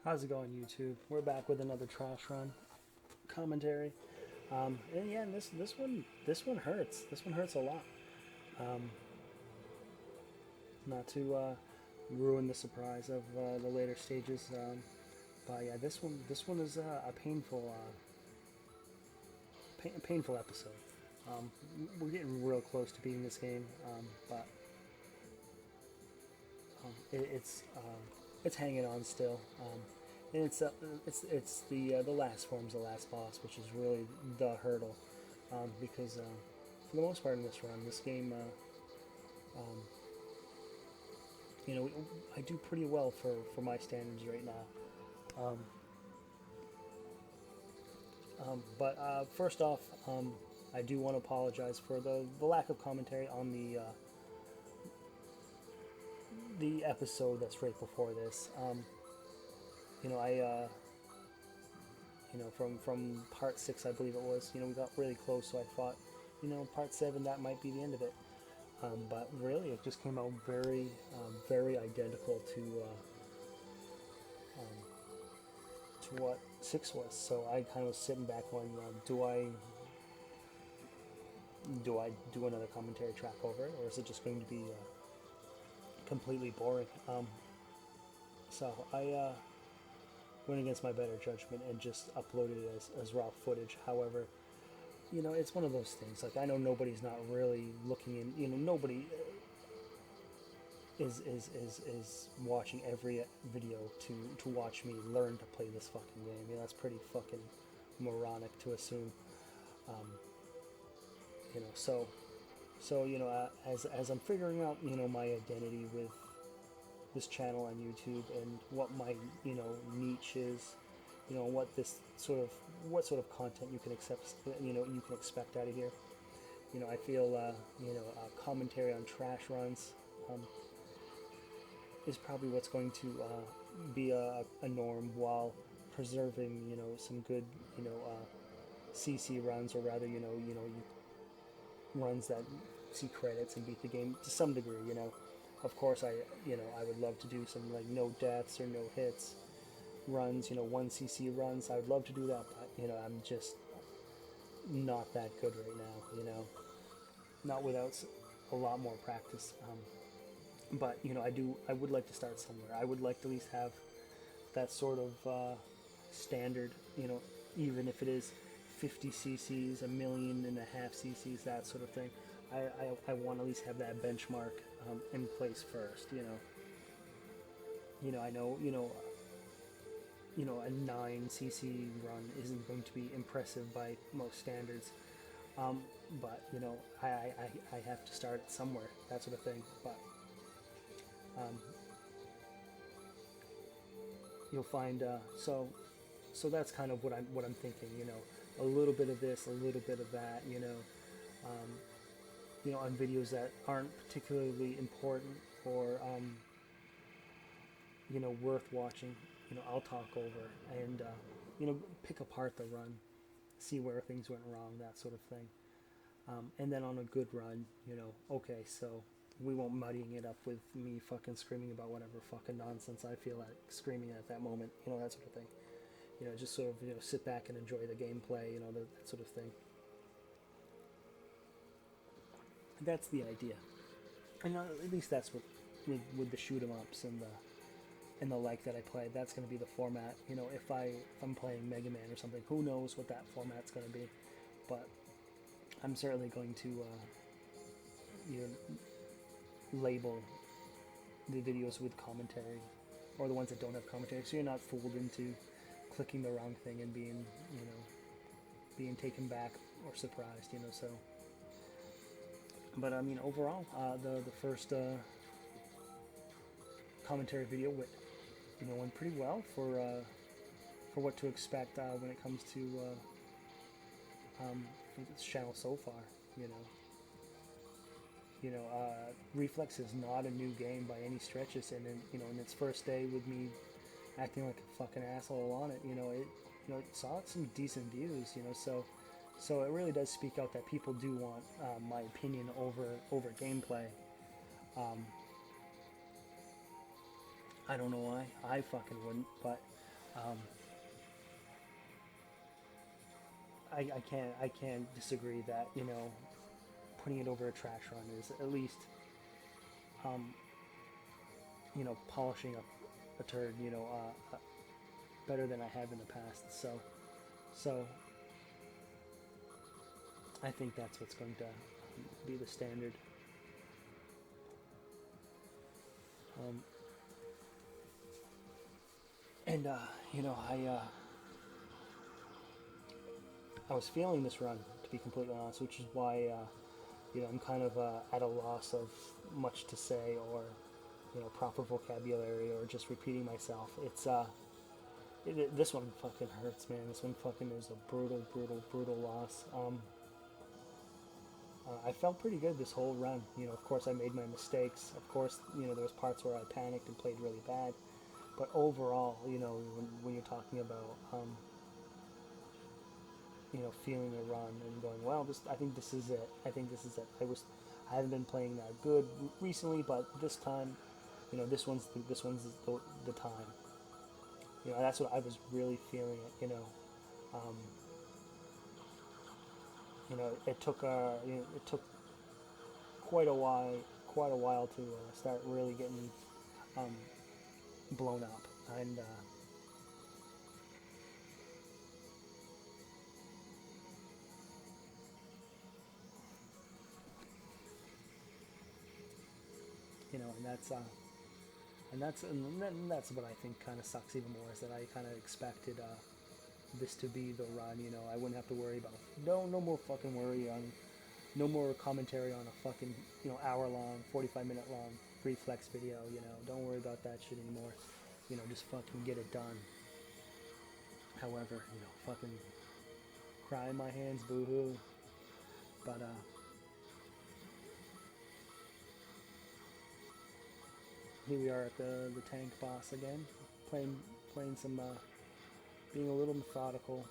How's it going, YouTube? We're back with another trash run commentary, and yeah, this one hurts. This one hurts a lot. Um, Not to ruin the surprise of the later stages, but yeah, this one is a painful episode. We're getting real close to beating this game, but it's hanging on still. And it's the last form's the last boss, which is really the hurdle, because for the most part in this run, this game, you know, I do pretty well for my standards right now. But first off, I do want to apologize for the lack of commentary on the episode that's right before this. You know, from part 6, I believe it was, we got really close, so I thought, part 7, that might be the end of it. But really, it just came out very identical to what 6 was. So I kind of was sitting back going, do I do another commentary track over it, or is it just going to be completely boring? So I went against my better judgment and just uploaded it as raw footage. However, it's one of those things. Like, I know nobody's not really looking in. Nobody is watching every video to watch me learn to play this fucking game. That's pretty fucking moronic to assume. So as I'm figuring out my identity with this channel on YouTube and what my niche is, what sort of content you can accept, you can expect out of here. I feel commentary on trash runs is probably what's going to be a norm, while preserving some good CC runs, or rather runs that see credits and beat the game to some degree. Of course, I would love to do some like no deaths or no hits runs, 1 CC runs. I would love to do that, but I'm just not that good right now. Not without a lot more practice. But I would like to start somewhere. I would like to at least have that sort of standard, even if it is 50 cc's, 1.5 million cc's, that sort of thing. I want to at least have that benchmark in place first. I know a 9 cc run isn't going to be impressive by most standards, but I have to start somewhere, that sort of thing. But you'll find so that's kind of what I'm thinking. A little bit of this, a little bit of that. On videos that aren't particularly important or worth watching, I'll talk over and pick apart the run, see where things went wrong, that sort of thing. And then on a good run, okay, so we won't muddying it up with me fucking screaming about whatever fucking nonsense I feel like screaming at that moment, that sort of thing. Just sort of, sit back and enjoy the gameplay, that sort of thing. That's the idea. And at least that's what, with the shoot 'em ups and the like that I play, that's going to be the format. If I'm playing Mega Man or something, who knows what that format's going to be. But I'm certainly going to label the videos with commentary, or the ones that don't have commentary, so you're not fooled into clicking the wrong thing and being taken back or surprised. So. But I mean, overall, the first commentary video went pretty well for what to expect when it comes to this channel so far. RefleX is not a new game by any stretches, and in its first day with me acting like a fucking asshole on it, it saw some decent views. So it really does speak out that people do want my opinion over gameplay. I don't know why. I fucking wouldn't, but Um, I can't disagree that, you know, putting it over a trash run is at least, um, you know, polishing up a turd, you know, better than I have in the past. So I think that's what's going to be the standard. And you know, I was feeling this run, to be completely honest, which is why you know, I'm kind of at a loss of much to say, or you know, proper vocabulary, or just repeating myself. It's this one fucking hurts, man. This one fucking is a brutal loss. I felt pretty good this whole run. You know, of course I made my mistakes. Of course, you know, there was parts where I panicked and played really bad. But overall, you know, when you're talking about, you know, feeling a run and going, well, I think this is it. I think this is it. I haven't been playing that good recently, but this time, you know, this one's the time. You know, that's what I was really feeling it. You know, it took quite a while to start really getting um, blown up, and you know, and that's what I think kind of sucks even more, is that I kind of expected this to be the run. You know, I wouldn't have to worry about no more fucking worry on no more commentary on a fucking, you know, hour long, 45-minute long RefleX video. You know, don't worry about that shit anymore. You know, just fucking get it done. However, you know, fucking cry in my hands, boo-hoo. But here we are at the tank boss again, playing some, being a little methodical.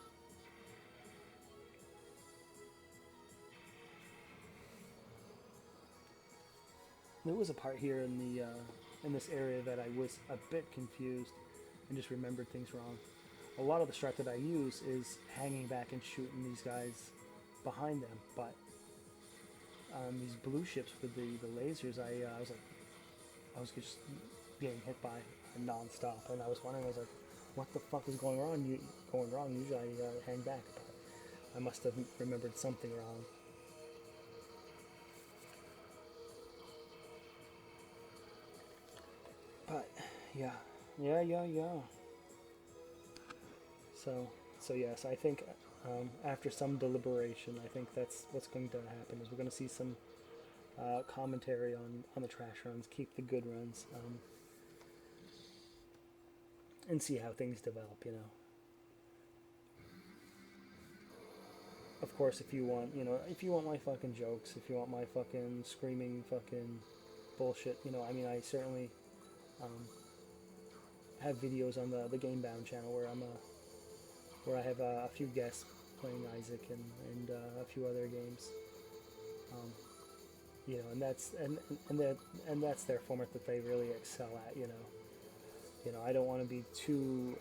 There was a part here in this area that I was a bit confused and just remembered things wrong. A lot of the strat that I use is hanging back and shooting these guys behind them, but these blue ships with the lasers, I was just getting hit by non-stop, and I was wondering, I was like, what the fuck is going wrong? Usually I hang back, but I must have remembered something wrong. But yeah. So yes, I think after some deliberation, I think that's what's going to happen. Is we're going to see some commentary on the trash runs, keep the good runs, and see how things develop. You know. Of course, if you want, if you want my fucking jokes, if you want my fucking screaming fucking bullshit, I mean, I certainly have videos on the Game Bound channel where I have a few guests playing Isaac and a few other games. And that's their format that they really excel at. I don't want to be too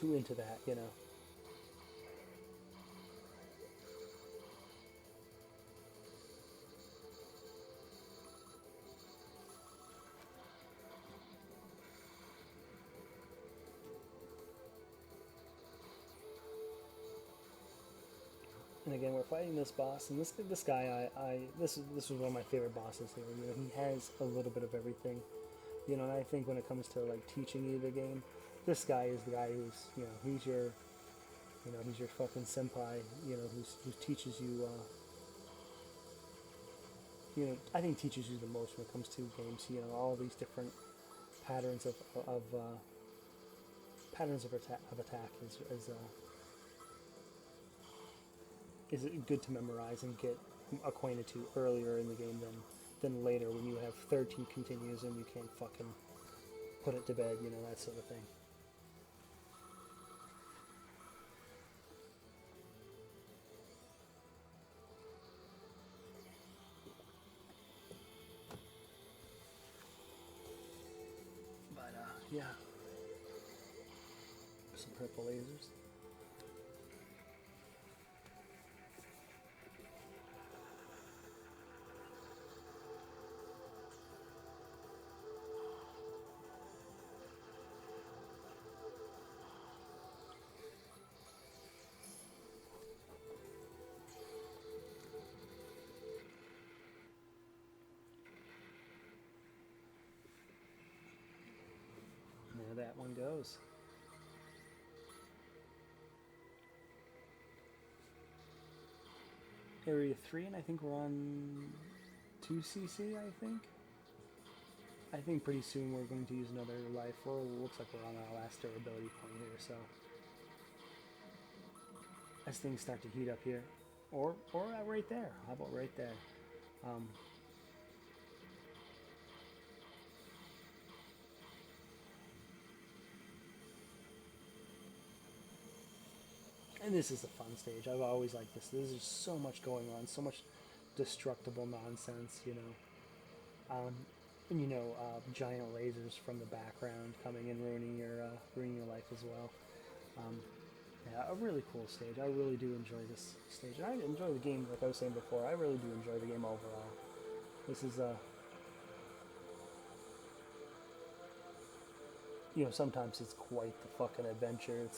into that. And again, we're fighting this boss, and this guy, this was one of my favorite bosses here. He has a little bit of everything. And I think when it comes to like teaching you the game, this guy is the guy who's he's your fucking senpai. Who teaches you. I think teaches you the most when it comes to games. All these different patterns of attack is good to memorize and get acquainted to earlier in the game than later when you have 13 continues and you can't fucking put it to bed, that sort of thing. But yeah. Some purple lasers. There that one goes. Area 3, and I think we're on 2cc, I think pretty soon we're going to use another life. Well, it looks like we're on our last durability point here, so as things start to heat up here, or right there. How about right there? And this is a fun stage. I've always liked this. There's just so much going on, so much destructible nonsense, you know. And you know, giant lasers from the background coming and ruining your life as well. Yeah, a really cool stage. I really do enjoy this stage. And I enjoy the game, like I was saying before. I really do enjoy the game overall. This is you know, sometimes it's quite the fucking adventure.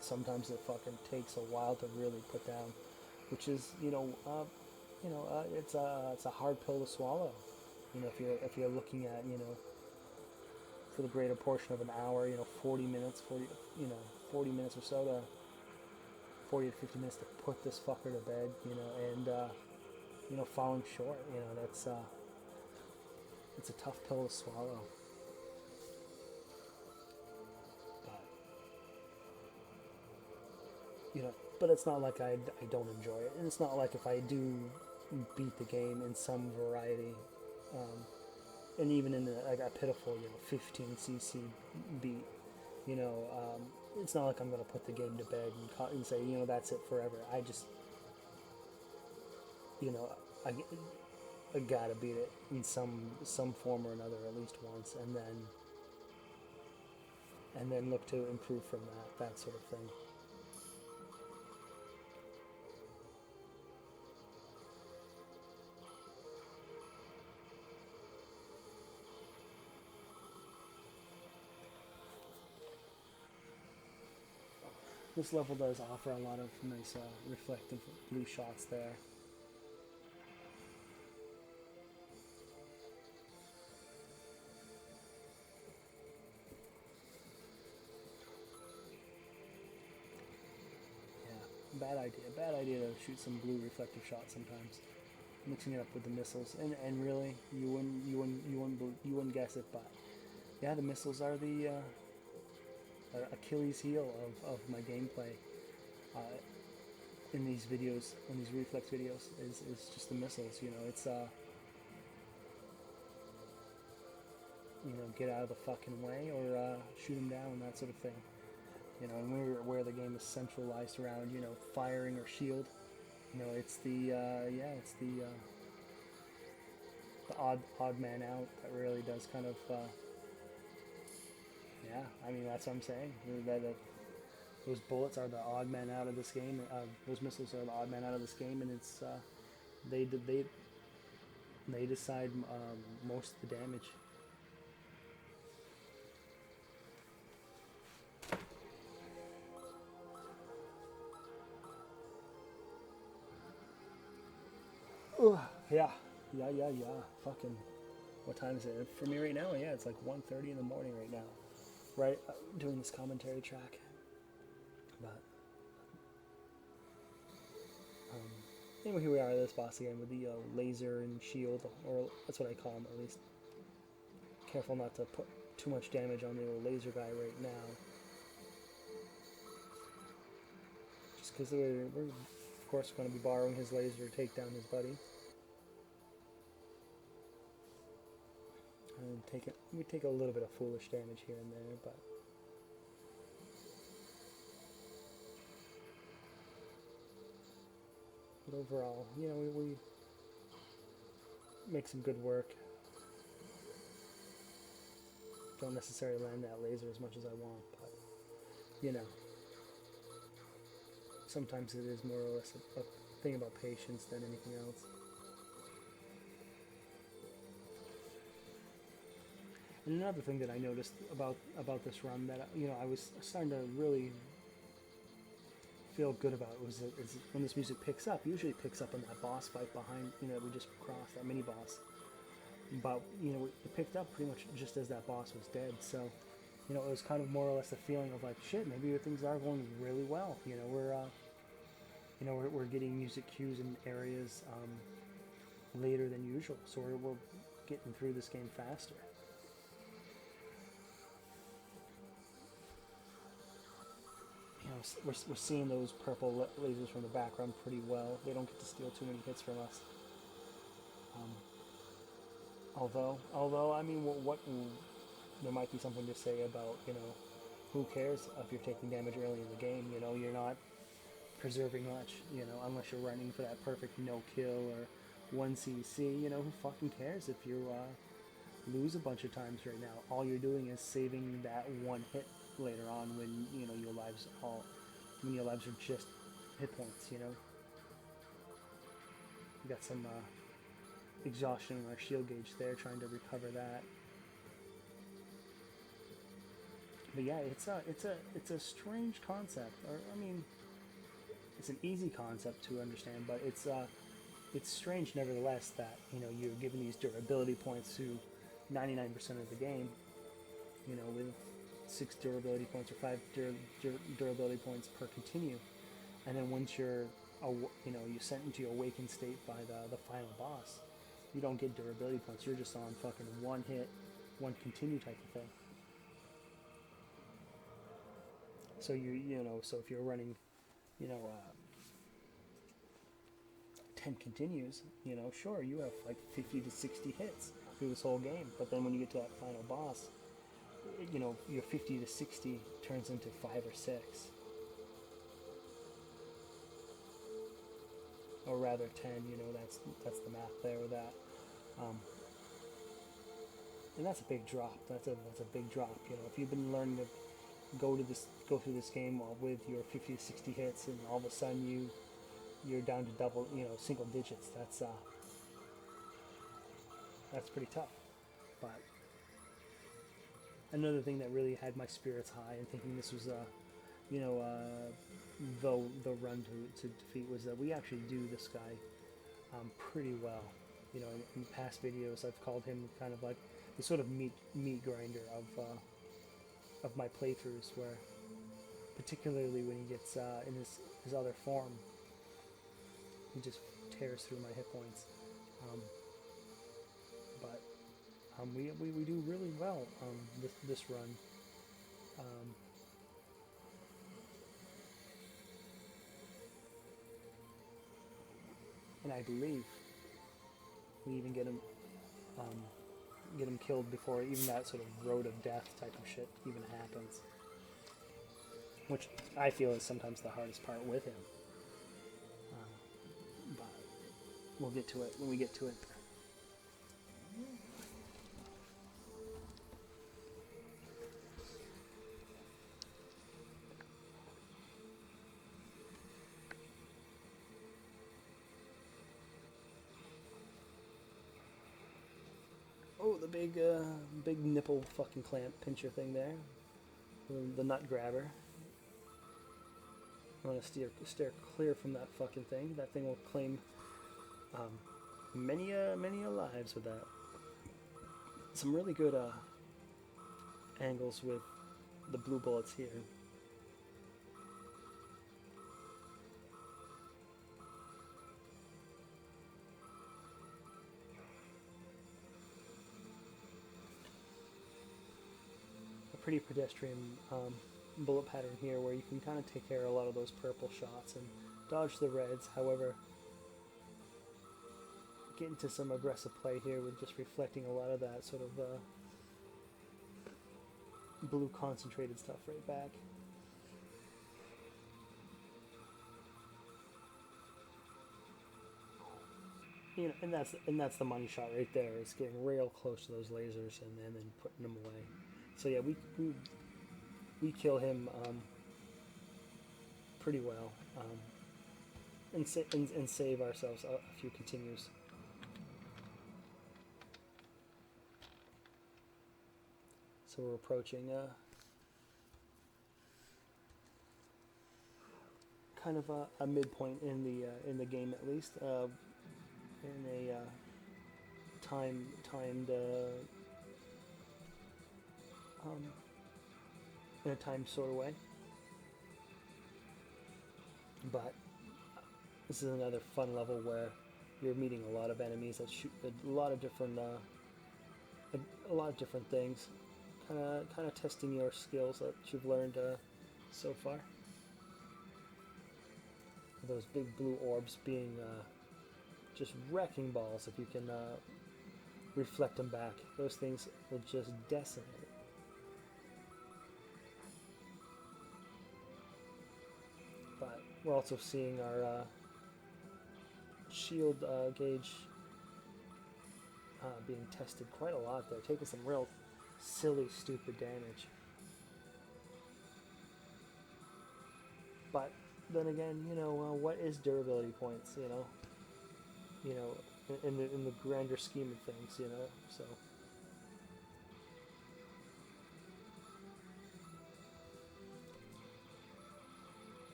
Sometimes it fucking takes a while to really put down, which is, it's a hard pill to swallow. You know, if you're looking at, you know, for the greater portion of an hour, you know, 40 minutes or so to 40 to 50 minutes to put this fucker to bed, you know, and you know, falling short, you know, that's it's a tough pill to swallow. You know, but it's not like I don't enjoy it, and it's not like if I do beat the game in some variety, and even in like a pitiful, you know, 15cc beat, you know, it's not like I'm going to put the game to bed and say, you know, that's it forever. I just, you know, I gotta beat it in some form or another at least once, and then look to improve from that sort of thing. This level does offer a lot of nice reflective blue shots there. Yeah, bad idea to shoot some blue reflective shots sometimes. Mixing it up with the missiles, and really, you wouldn't guess it, but yeah, the missiles are the Achilles heel of my gameplay in these videos, in these reflex videos, is just the missiles. You know, it's you know, get out of the fucking way or shoot them down, that sort of thing. You know, and where the game is centralized around, you know, firing or shield. You know, it's the it's the odd man out that really does kind of yeah. I mean, that's what I'm saying. Those bullets are the odd man out of this game. Those missiles are the odd man out of this game, and it's they decide most of the damage. Yeah. Fucking, what time is it? For me right now, yeah, it's like 1:30 in the morning right now. Right, doing this commentary track. But anyway, here we are, this boss again with the laser and shield, or that's what I call him at least. Careful not to put too much damage on the old laser guy right now. Just because we're of course going to be borrowing his laser to take down his buddy. And we take a little bit of foolish damage here and there, but overall, you know, we make some good work. don't necessarily land that laser as much as I want, but, you know, sometimes it is more or less a thing about patience than anything else. And another thing that I noticed about this run that, you know, I was starting to really feel good about is when this music picks up. Usually it picks up on that boss fight behind, you know, we just crossed, that mini boss. But, you know, it picked up pretty much just as that boss was dead. So, you know, it was kind of more or less a feeling of like, shit, maybe things are going really well. You know, we're getting music cues in areas later than usual. So we're getting through this game faster. You know, we're seeing those purple lasers from the background pretty well. They don't get to steal too many hits from us. Although, I mean, what there might be something to say about, you know, who cares if you're taking damage early in the game? You know, you're not preserving much, you know, unless you're running for that perfect no kill or 1 CC. You know, who fucking cares if you lose a bunch of times right now? All you're doing is saving that one hit later on when, you know, your lives are just hit points. You know, you got some exhaustion in our shield gauge there, trying to recover that. But yeah, it's a strange concept, or I mean, it's an easy concept to understand, but it's strange nevertheless that, you know, you're given these durability points to 99% of the game, you know, with 6 durability points or 5 durability points per continue, and then once you're, you know, you're sent into your awakened state by the final boss, you don't get durability points. You're just on fucking 1 hit, 1 continue type of thing. So you know, so if you're running, you know, 10 continues, you know, sure, you have like 50 to 60 hits through this whole game, but then when you get to that final boss, you know, your 50 to 60 turns into 5 or 6. Or rather 10, you know, that's the math there with that. And that's a big drop. That's a big drop. You know, if you've been learning to go through this game with your 50 to 60 hits, and all of a sudden you're down to double, you know, single digits. That's pretty tough. But another thing that really had my spirits high and thinking this was you know, the run to defeat was that we actually do this guy pretty well. You know, in past videos I've called him kind of like the sort of meat grinder of my playthroughs, where particularly when he gets in his other form, he just tears through my hit points. But we do really well this run. And I believe we even get him killed before even that sort of road of death type of shit even happens, which I feel is sometimes the hardest part with him. But we'll get to it when we get to it. Oh, the big nipple fucking clamp pincher thing there. The nut grabber. I want to steer clear from that fucking thing. That thing will claim many lives with that. Some really good angles with the blue bullets here. Pretty pedestrian bullet pattern here, where you can kind of take care of a lot of those purple shots and dodge the reds. However, get into some aggressive play here with just reflecting a lot of that sort of blue concentrated stuff right back. You know, and that's the money shot right there. It's getting real close to those lasers and then putting them away. So yeah, we kill him pretty well, and save ourselves a few continues. So we're approaching kind of a midpoint in the game, at least, in a timed in a timed sort of way. But this is another fun level where you're meeting a lot of enemies that shoot a lot of different things, kind of testing your skills that you've learned so far. Those big blue orbs being just wrecking balls if you can reflect them back. Those things will just decimate it. But we're also seeing our shield gauge being tested quite a lot there, taking some real silly, stupid damage. But then again, what is durability points? In the grander scheme of things, so.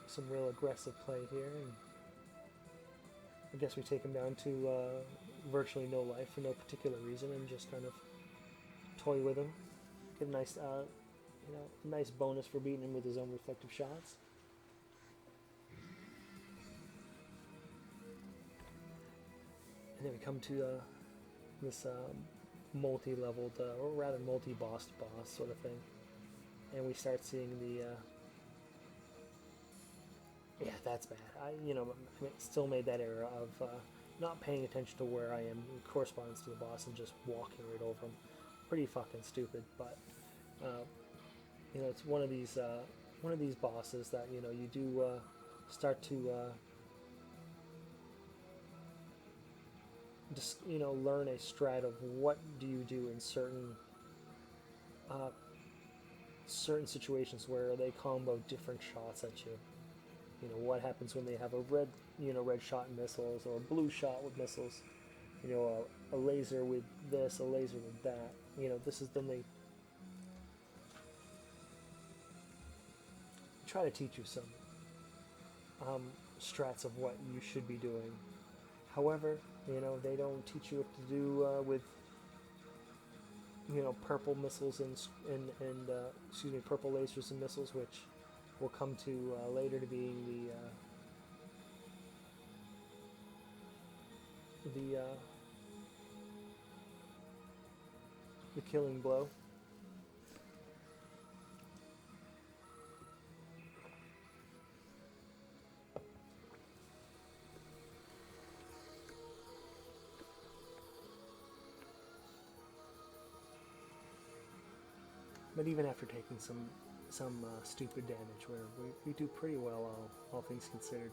Some real aggressive play here, and I guess we take him down to virtually no life for no particular reason, and just kind of toy with him. Get a nice, nice bonus for beating him with his own reflective shots. And then we come to this multi-leveled, or rather multi-boss sort of thing, and we start seeing the. Yeah, that's bad. I still made that error of not paying attention to where I am in correspondence to the boss and just walking right over him. Pretty fucking stupid, but it's one of these bosses that you do start to just learn a strat of what do you do in certain situations where they combo different shots at you. What happens when they have a red shot missiles, or a blue shot with missiles, a laser with this, a laser with that. This is then they try to teach you some strats of what you should be doing. However, they don't teach you what to do with purple missiles and purple lasers and missiles, which we'll come to later to being the killing blow. But even after taking some stupid damage, where we do pretty well, all things considered.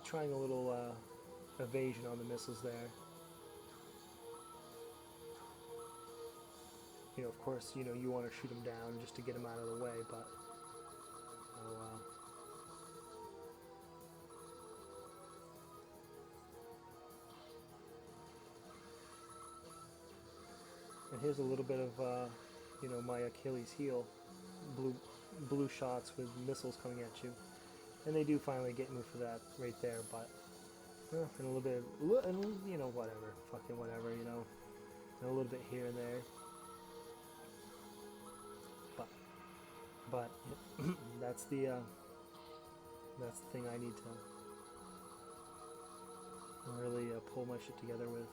Trying a little evasion on the missiles there. Of course, you want to shoot them down just to get them out of the way, but and here's a little bit of my Achilles heel, blue shots with missiles coming at you. And they do finally get me for that right there, but and a little bit, whatever, fucking whatever, and a little bit here and there. But that's the thing I need to really pull my shit together with.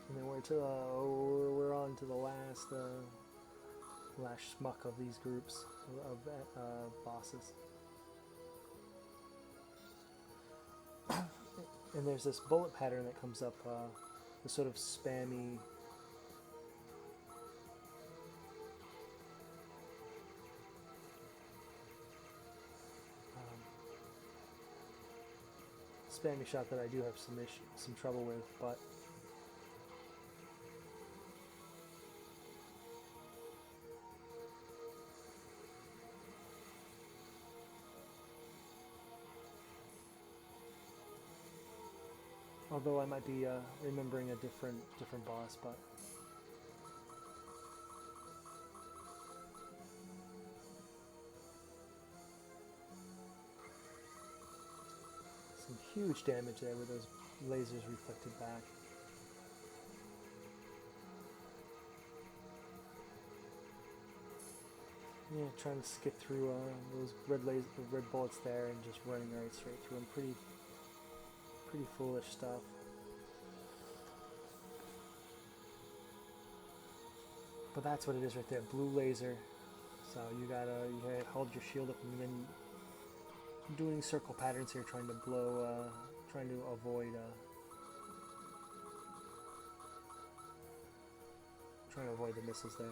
And then we're on to the last schmuck of these groups of bosses. And there's this bullet pattern that comes up, the sort of spammy standing shot that I do have some trouble with, but although I might be remembering a different boss, but some huge damage there with those lasers reflected back. Yeah, trying to skip through those red bullets there and just running right straight through them. Pretty foolish stuff. But that's what it is right there, blue laser. So you gotta hold your shield up and then doing circle patterns here, trying to blow, trying to avoid, the missiles there.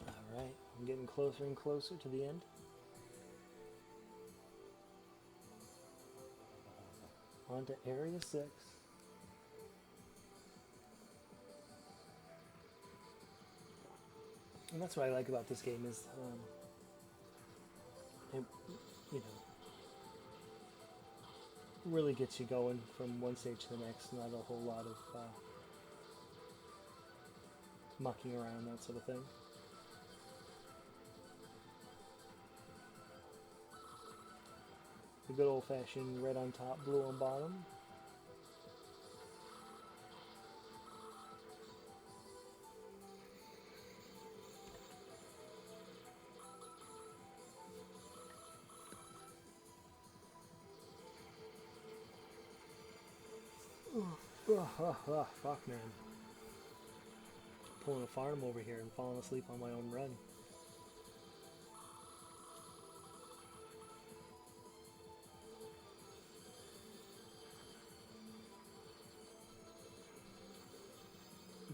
All right, I'm getting closer and closer to the end. On to Area 6. And that's what I like about this game is, it, you know, really gets you going from one stage to the next. Not a whole lot of mucking around, that sort of thing. The good old-fashioned red on top, blue on bottom. Fuck, man. Pulling a farm over here and falling asleep on my own run.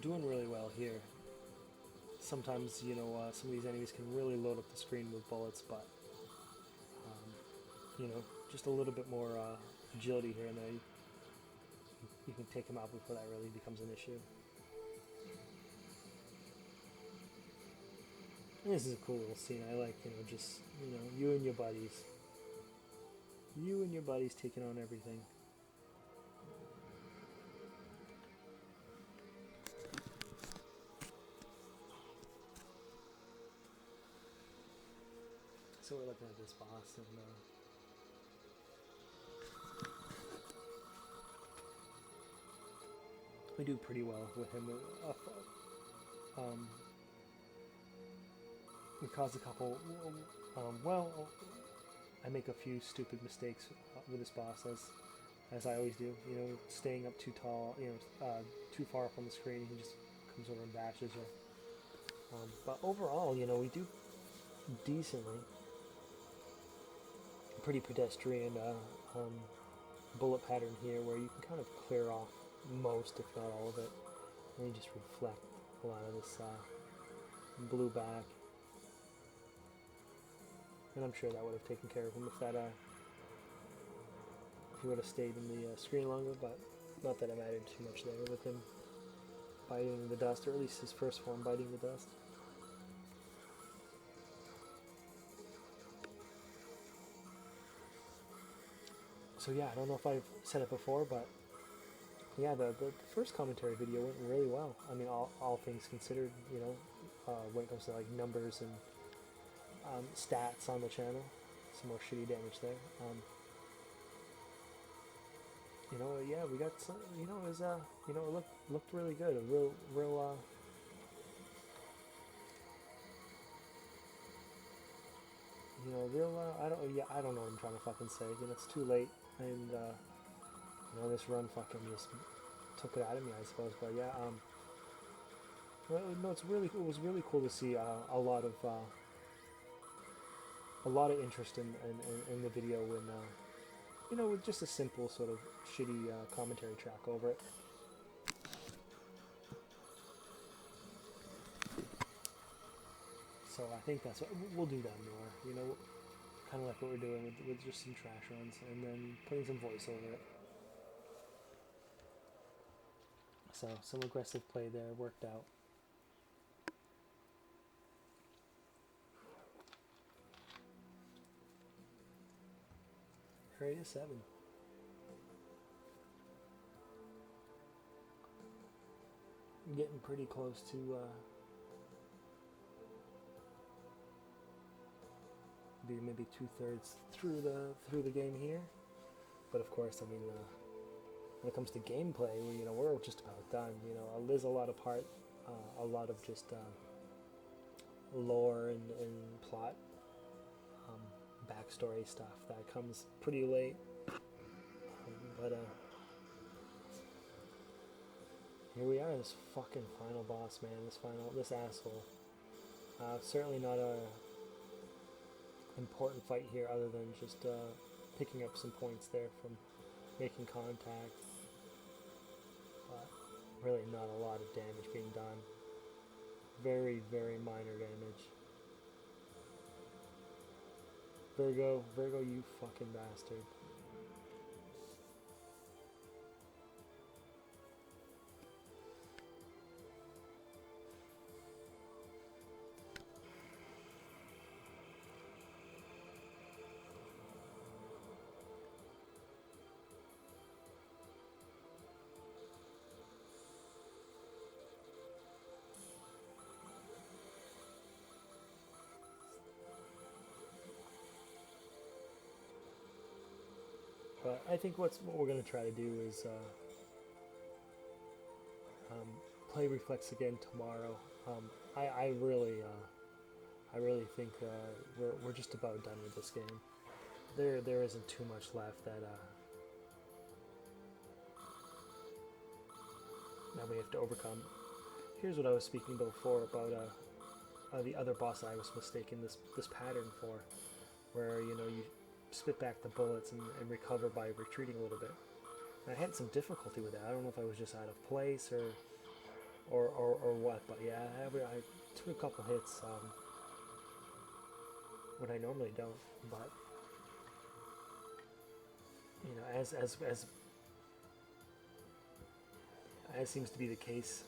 Doing really well here. Sometimes, you know, some of these enemies can really load up the screen with bullets, but, you know, just a little bit more agility here and there. You can take them out before that really becomes an issue. And this is a cool little scene. I like, you know, just, you know, you and your buddies. You and your buddies taking on everything. So we're looking at this boss, and we do pretty well with him. We cause a couple, well, I make a few stupid mistakes with this boss, as I always do. You know, staying up too tall, you know, too far up on the screen, he just comes over and bashes you. But overall, you know, we do decently. Pretty pedestrian bullet pattern here, where you can kind of clear off most, if not all of it, and you just reflect a lot of this blue back. And I'm sure that would have taken care of him if he would have stayed in the screen longer, but not that it mattered too much there with him biting the dust, or at least his first form biting the dust. So yeah, I don't know if I've said it before, but yeah, the first commentary video went really well. I mean, all things considered, you know, when it comes to like numbers and stats on the channel, some more shitty damage there. You know, yeah, we got some. You know, it was you know, it looked really good. A real you know, I don't know what I'm trying to fucking say. You know, it's too late, and you know, this run fucking just took it out of me, I suppose. But yeah, well, no, it was really cool to see a lot of interest in the video when you know, with just a simple sort of shitty commentary track over it. So I think that's what we'll do that more. You know, kind of like what we're doing with just some trash runs, and then putting some voice over it. So some aggressive play there worked out. Area 7. I'm getting pretty close to be maybe 2/3 through the game here, but of course, I mean, when it comes to gameplay, you know, we're just about done. You know, there's a lot of a lot of just lore and plot, backstory stuff that comes pretty late, but here we are, this fucking final boss, man. This asshole. Certainly not a important fight here, other than just picking up some points there from making contact. But really not a lot of damage being done. Very, very minor damage. Virgo, you fucking bastard. But I think what we're going to try to do is play RefleX again tomorrow. I really think we're just about done with this game. There isn't too much left that we have to overcome. Here's what I was speaking before about the other boss I was mistaken this pattern for, where you know you spit back the bullets and recover by retreating a little bit. And I had some difficulty with that. I don't know if I was just out of place or what, but yeah, I took a couple hits when I normally don't. But you know, as seems to be the case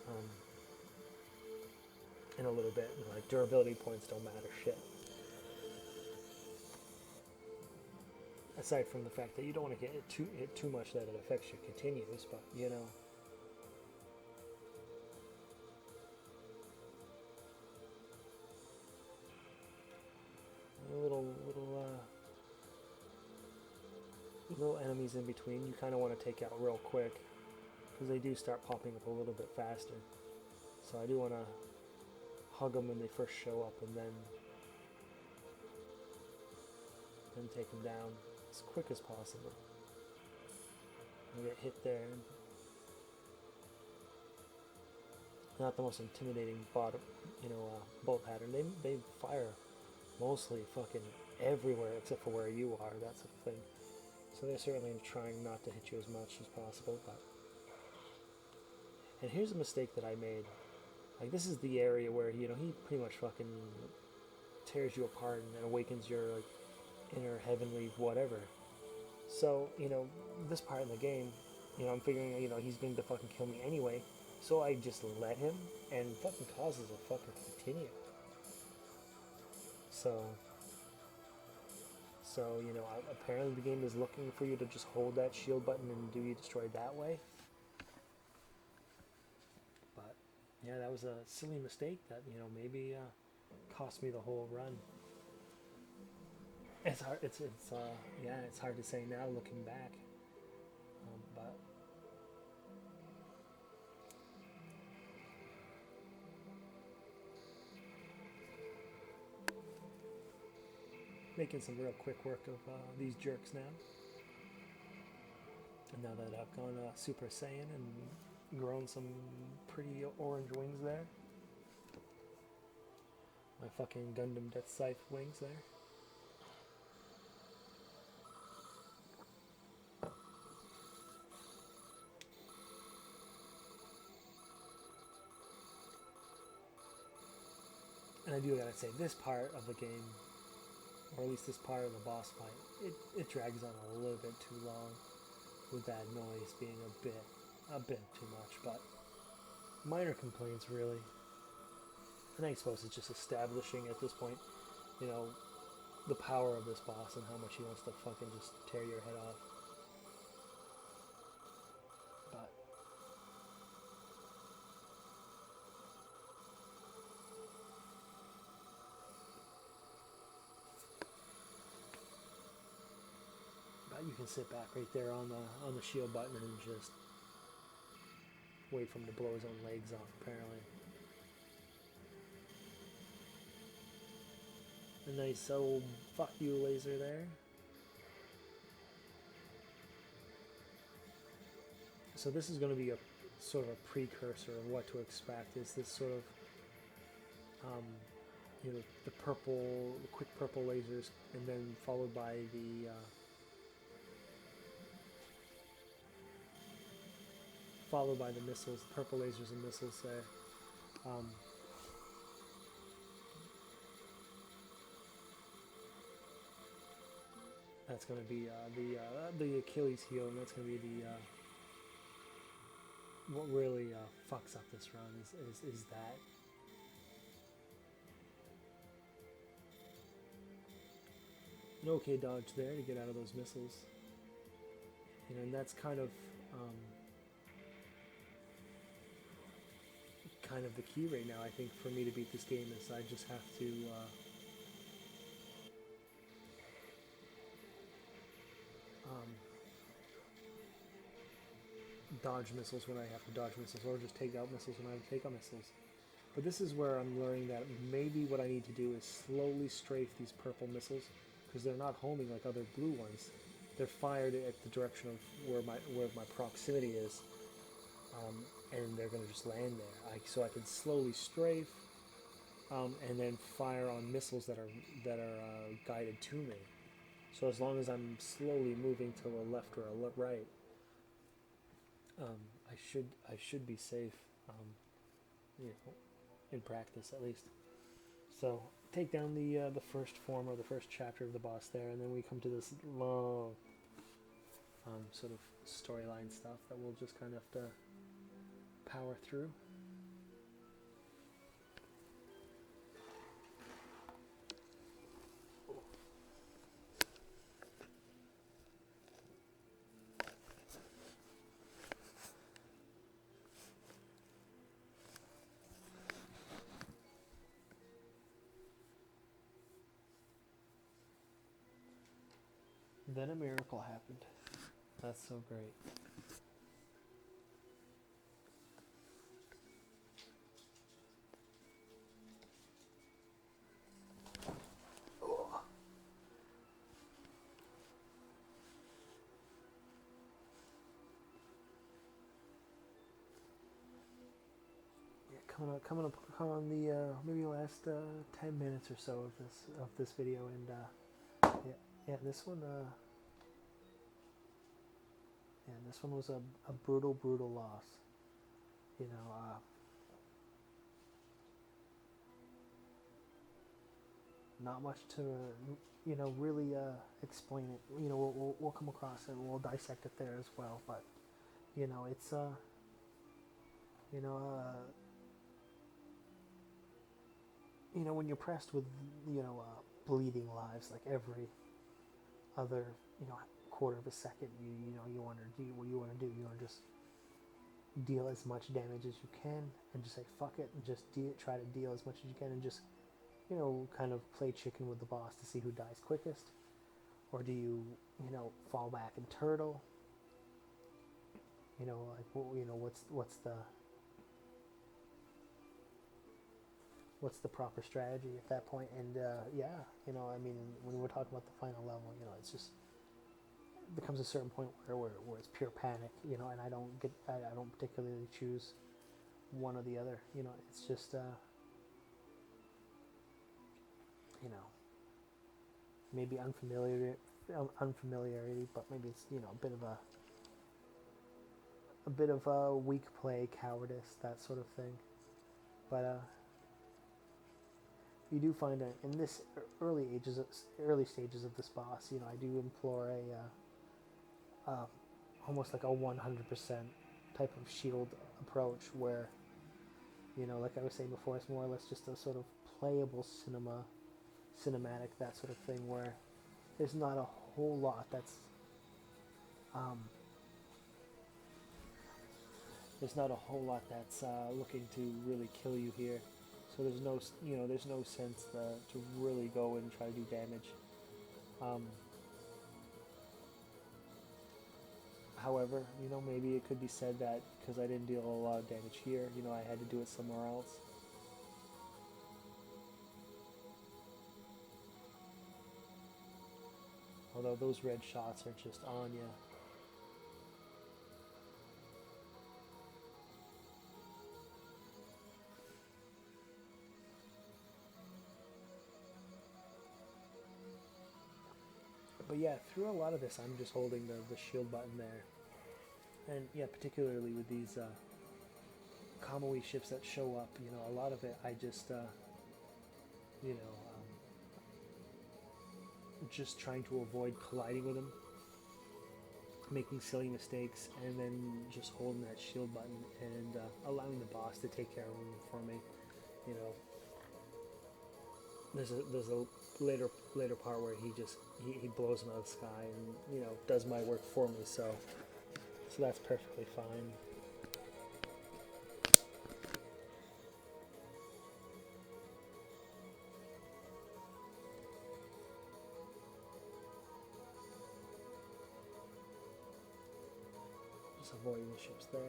in a little bit, like durability points don't matter shit. Aside from the fact that you don't want to get hit too much that it affects your continues, but you know. Little enemies in between you kind of want to take out real quick, because they do start popping up a little bit faster. So I do want to hug them when they first show up, and then take them down as quick as possible. And get hit there. Not the most intimidating bolt pattern. They fire mostly fucking everywhere except for where you are, that sort of thing. So they're certainly trying not to hit you as much as possible. And here's a mistake that I made. Like, this is the area where, you know, he pretty much fucking tears you apart and awakens your like inner heavenly whatever. So, you know, this part in the game, you know, I'm figuring, you know, he's going to fucking kill me anyway. So I just let him, and fucking causes a fucking continue. So, you know, apparently the game is looking for you to just hold that shield button and do you destroyed that way. But, yeah, that was a silly mistake that, you know, maybe cost me the whole run. It's hard, it's hard to say now looking back. But making some real quick work of these jerks now. And now that I've gone Super Saiyan and grown some pretty orange wings there. My fucking Gundam Death Scythe wings there. And I do gotta say, this part of the game, or at least this part of the boss fight, it drags on a little bit too long, with that noise being a bit too much, but minor complaints really. And I suppose it's just establishing at this point, you know, the power of this boss and how much he wants to fucking just tear your head off. But you can sit back right there on the shield button and just wait for him to blow his own legs off, apparently. A nice old fuck you laser there. So this is going to be a sort of a precursor of what to expect. Is this sort of, you know, the quick purple lasers, and then followed by the missiles, purple lasers and missiles there. That's going to be the Achilles heel, and that's going to be the what really fucks up this run is that. An okay dodge there to get out of those missiles. You know, and that's kind of the key right now, I think, for me to beat this game is I just have to dodge missiles when I have to dodge missiles, or just take out missiles when I have to take out missiles. But this is where I'm learning that maybe what I need to do is slowly strafe these purple missiles, because they're not homing like other blue ones. They're fired at the direction of where my proximity is, and they're going to just land there. So I can slowly strafe, and then fire on missiles that are guided to me. So as long as I'm slowly moving to a left or a right, I should be safe, you know, in practice at least. So take down the first form, or the first chapter of the boss there, and then we come to this long sort of storyline stuff that we'll just kind of have to power through. Then a miracle happened. That's so great. Oh. Yeah, coming up on the maybe last 10 minutes or so of this video, and yeah, this one. Yeah, this one was a brutal loss. You know, not much to, you know, really explain it. You know, we'll come across it and we'll dissect it there as well. But, you know, it's, you know, when you're pressed with, you know, bleeding lives like every other, you know, quarter of a second, you wonder, what do you want to do? You want to just deal as much damage as you can and just say fuck it and just try to deal as much as you can and just, you know, kind of play chicken with the boss to see who dies quickest? Or do you, you know, fall back and turtle? You know, like, you know, what's the proper strategy at that point? And yeah, you know, I mean, when we're talking about the final level, you know, it's just becomes a certain point where it's pure panic, you know, and I don't particularly choose one or the other, you know. It's just you know, maybe unfamiliarity, but maybe it's, you know, a bit of a weak play, cowardice, that sort of thing. But you do find that in this early stages of this boss, you know, I do employ almost like a 100% type of shield approach where, you know, like I was saying before, it's more or less just a sort of playable cinematic, that sort of thing, where there's not a whole lot that's looking to really kill you here. So there's no, you know, there's no sense to really go and try to do damage. However, you know, maybe it could be said that because I didn't deal a lot of damage here, you know, I had to do it somewhere else. Although those red shots are just on you. But yeah, through a lot of this, I'm just holding the shield button there. And yeah, particularly with these Kamui ships that show up, you know, a lot of it I just, you know, just trying to avoid colliding with them, making silly mistakes, and then just holding that shield button and allowing the boss to take care of them for me. You know, there's a later part where he blows them out of the sky and, you know, does my work for me. So that's perfectly fine. Just avoiding the ships there.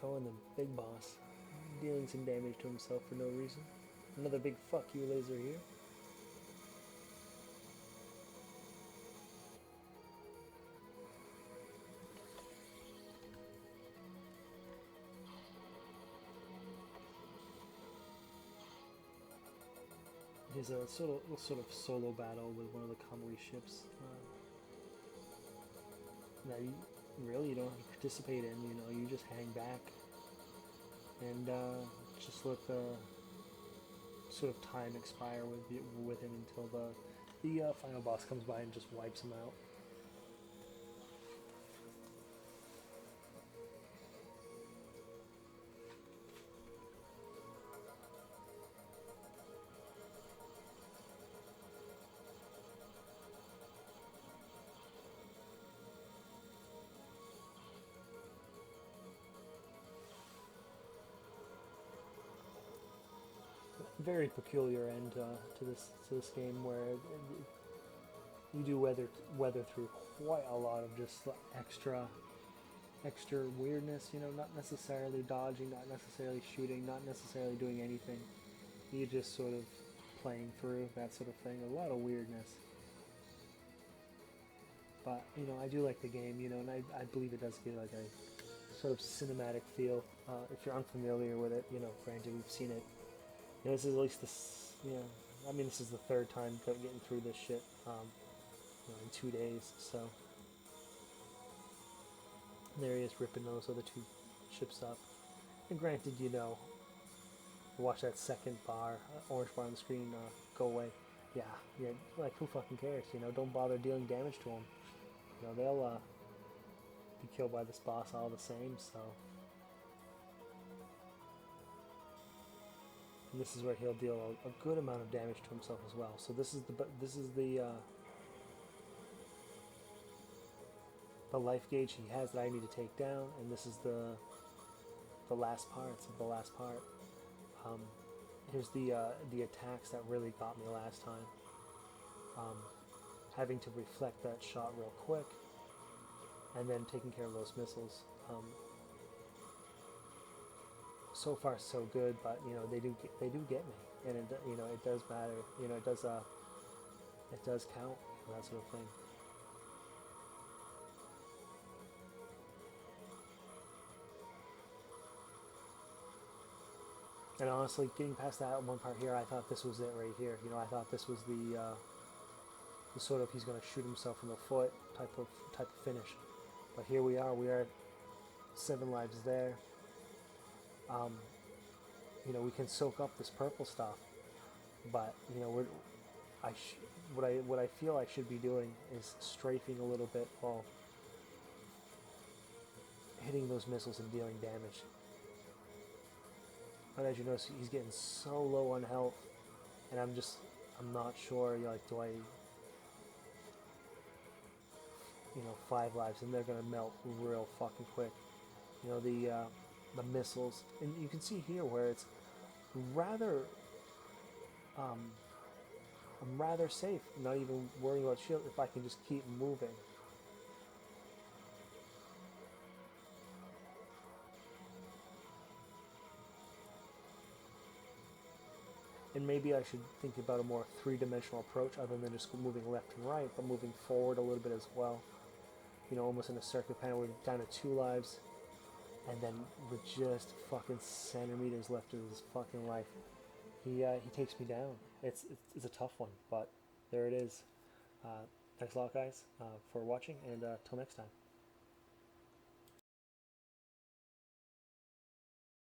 Oh, and the big boss dealing some damage to himself for no reason. Another big fuck you laser here. It is a sort of solo battle with one of the Kamui ships that you really don't have to participate in. You know, you just hang back and just let the sort of time expire with him until the final boss comes by and just wipes him out. Very peculiar end to this game where you do weather through quite a lot of just extra weirdness. You know, not necessarily dodging, not necessarily shooting, not necessarily doing anything. You just sort of playing through that sort of thing. A lot of weirdness. But you know, I do like the game. You know, and I believe it does give like a sort of cinematic feel. If you're unfamiliar with it, you know, granted we've seen it. You know, this is at least this. Yeah, I mean, this is the third time getting through this shit. You know, in 2 days. So there he is ripping those other two ships up. And granted, you know, watch that second bar, orange bar on the screen, go away. Yeah, like who fucking cares? You know, don't bother dealing damage to them. You know, they'll be killed by this boss all the same. So. And this is where he'll deal a good amount of damage to himself as well. So this is the life gauge he has that I need to take down, and this is the last parts of the last part. Here's the attacks that really got me last time. Having to reflect that shot real quick, and then taking care of those missiles. so far so good, but you know they do get me, and you know it does matter. You know it does count, that sort of thing. And honestly, getting past that one part here, I thought this was it right here. You know, I thought this was the sort of he's going to shoot himself in the foot type of finish. But here we are. We are 7 lives there. You know, we can soak up this purple stuff, but you know, what I feel I should be doing is strafing a little bit while hitting those missiles and dealing damage. But as you notice, he's getting so low on health, and I'm not sure. Like, do I, 5 lives, and they're gonna melt real fucking quick. You know, the missiles, and you can see here where it's rather, I'm rather safe, not even worrying about shield if I can just keep moving. And maybe I should think about a more three-dimensional approach other than just moving left and right, but moving forward a little bit as well. You know, almost in a circuit panel, we're down to 2 lives, and then with just fucking centimeters left of his fucking life, he takes me down. It's a tough one, but there it is. Thanks a lot, guys, for watching, and till next time.